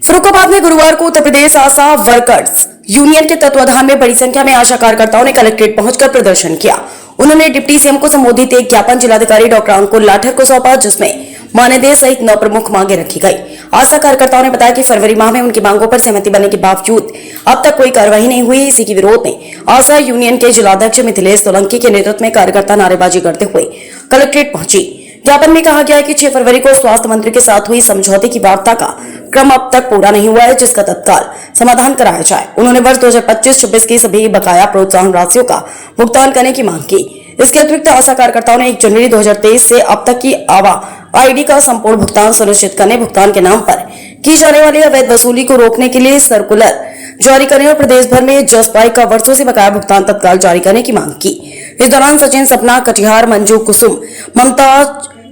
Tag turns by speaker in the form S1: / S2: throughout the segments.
S1: फर्रुखाबाद में गुरुवार को उत्तर प्रदेश आशा वर्कर्स यूनियन के तत्वाधान में बड़ी संख्या में आशा कार्यकर्ताओं ने कलेक्ट्रेट पहुंचकर प्रदर्शन किया। उन्होंने डिप्टी सीएम को संबोधित एक ज्ञापन जिलाधिकारी डॉक्टर अंकुर लाठर को सौंपा, जिसमें मानदेय सहित 9 प्रमुख मांगे रखी गई। आशा कार्यकर्ताओं ने बताया कि फरवरी माह में उनकी मांगों पर सहमति बनने के बावजूद अब तक कोई कार्रवाई नहीं हुई। इसी के विरोध में आशा यूनियन के जिलाध्यक्ष मिथिलेश सोलंकी के नेतृत्व में कार्यकर्ता नारेबाजी करते हुए कलेक्ट्रेट पहुंची। ज्ञापन में कहा गया है कि 6 फरवरी को स्वास्थ्य मंत्री के साथ हुई समझौते की वार्ता का क्रम अब तक पूरा नहीं हुआ है, जिसका तत्काल समाधान कराया जाए। उन्होंने वर्ष 2025-26 की सभी बकाया प्रोत्साहन राशियों का भुगतान करने की मांग की। इसके अतिरिक्त आशा कार्यकर्ताओं ने 1 जनवरी 2023 से अब तक की आवा आईडी का संपूर्ण भुगतान सुनिश्चित करने, भुगतान के नाम पर की जाने वाली अवैध वसूली को रोकने के लिए सर्कुलर जारी करने और प्रदेश भर में जस बाइक का वर्षों से बकाया भुगतान तत्काल जारी करने की मांग की। इस दौरान सचिन, सपना, कटिहार, मंजू, कुसुम, ममता,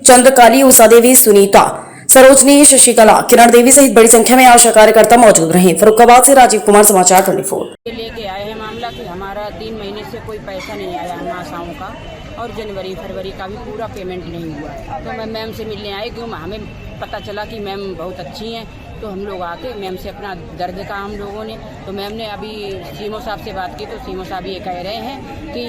S1: चंद्रकाली, उषा देवी, सुनीता, सरोजनी, शशिकला, किरण देवी सहित बड़ी संख्या में आशा कार्यकर्ता मौजूद रहे। फर्रुखाबाद से राजीव कुमार, समाचार 24।
S2: लेके आए हैं मामला कि हमारा 3 महीने से कोई पैसा नहीं आया हम आशाओं का, और जनवरी फरवरी का भी पूरा पेमेंट नहीं हुआ। तो मैं मैम से मिलने आए, क्यों हमें पता चला कि मैम बहुत अच्छी हैं, तो हम लोग आके मैम से अपना दर्द कहा हम लोगों ने। तो मैम ने अभी सीमो साहब से बात की, तो सीमो साहब ये कह रहे हैं कि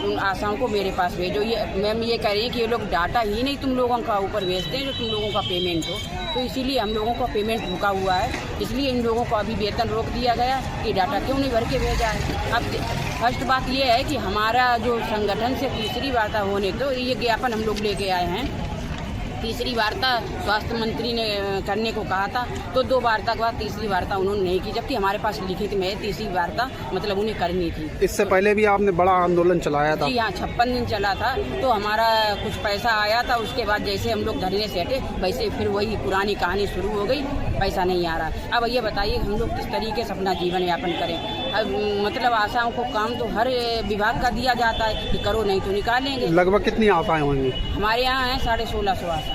S2: उन आशाओं को मेरे पास भेजो। ये मैम ये कह रही हैं कि ये लोग डाटा ही नहीं तुम लोगों का ऊपर भेजते हैं जो तुम लोगों का पेमेंट हो, तो इसीलिए हम लोगों का पेमेंट रुका हुआ है। इसलिए इन लोगों को अभी वेतन रोक दिया गया कि डाटा क्यों नहीं भर के भेजा है। अब फर्स्ट बात ये है कि हमारा जो संगठन से तीसरी वार्ता होने, तो ये ज्ञापन हम लोग लेके आए हैं। तीसरी वार्ता स्वास्थ्य मंत्री ने करने को कहा था, तो 2 वार्ता के बाद तीसरी वार्ता उन्होंने नहीं की, जबकि हमारे पास लिखित में तीसरी वार्ता मतलब उन्हें करनी थी।
S3: इससे पहले भी आपने बड़ा आंदोलन चलाया था?
S2: जी हाँ, 56 दिन चला था। तो हमारा कुछ पैसा आया था, उसके बाद जैसे हम लोग धरने से हटे, वैसे फिर वही पुरानी कहानी शुरू हो गई, पैसा नहीं आ रहा। अब ये बताइए हम लोग किस तरीके से अपना जीवन यापन करें। अब मतलब आशाओं को काम तो हर विभाग का दिया जाता है कि करो नहीं तो निकालेंगे।
S3: लगभग कितनी आशाएं होंगी?
S2: हमारे यहाँ है 1650 आशाएं।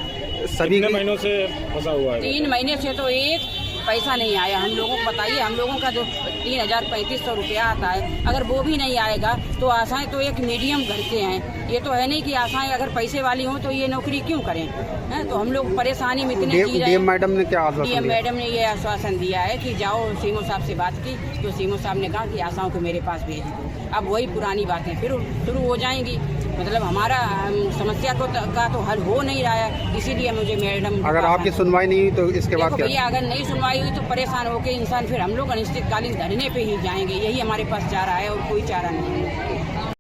S3: सभी
S4: महीनों से फंसा हुआ है?
S2: 3 महीने से तो एक पैसा नहीं आया हम लोगों को। बताइए, हम लोगों का जो 3035 रुपया आता है, अगर वो भी नहीं आएगा तो आशाएं तो एक मीडियम घर से हैं। ये तो है नहीं कि आशाएं अगर पैसे वाली हों तो ये नौकरी क्यों करें, हैं? तो हम लोग परेशानी में इतने जी रहे हैं।
S3: डीएम मैडम ने क्या आश्वासन दिया?
S2: डीएम मैडम ने ये आश्वासन दिया है कि जाओ सीमो साहब से बात की, तो सीमो साहब ने कहा कि आशाओं को मेरे पास भेज दो। अब वही पुरानी बातें फिर शुरू हो जाएंगी। मतलब हमारा समस्या का तो हल हो नहीं रहा है, इसीलिए मुझे मैडम,
S3: अगर आपकी सुनवाई नहीं हुई तो इसके बाद क्या?
S2: भैया अगर नहीं सुनवाई हुई तो परेशान होकर इंसान फिर हम लोग अनिश्चितकालीन धरने पे ही जाएंगे। यही हमारे पास चारा है और कोई चारा नहीं है।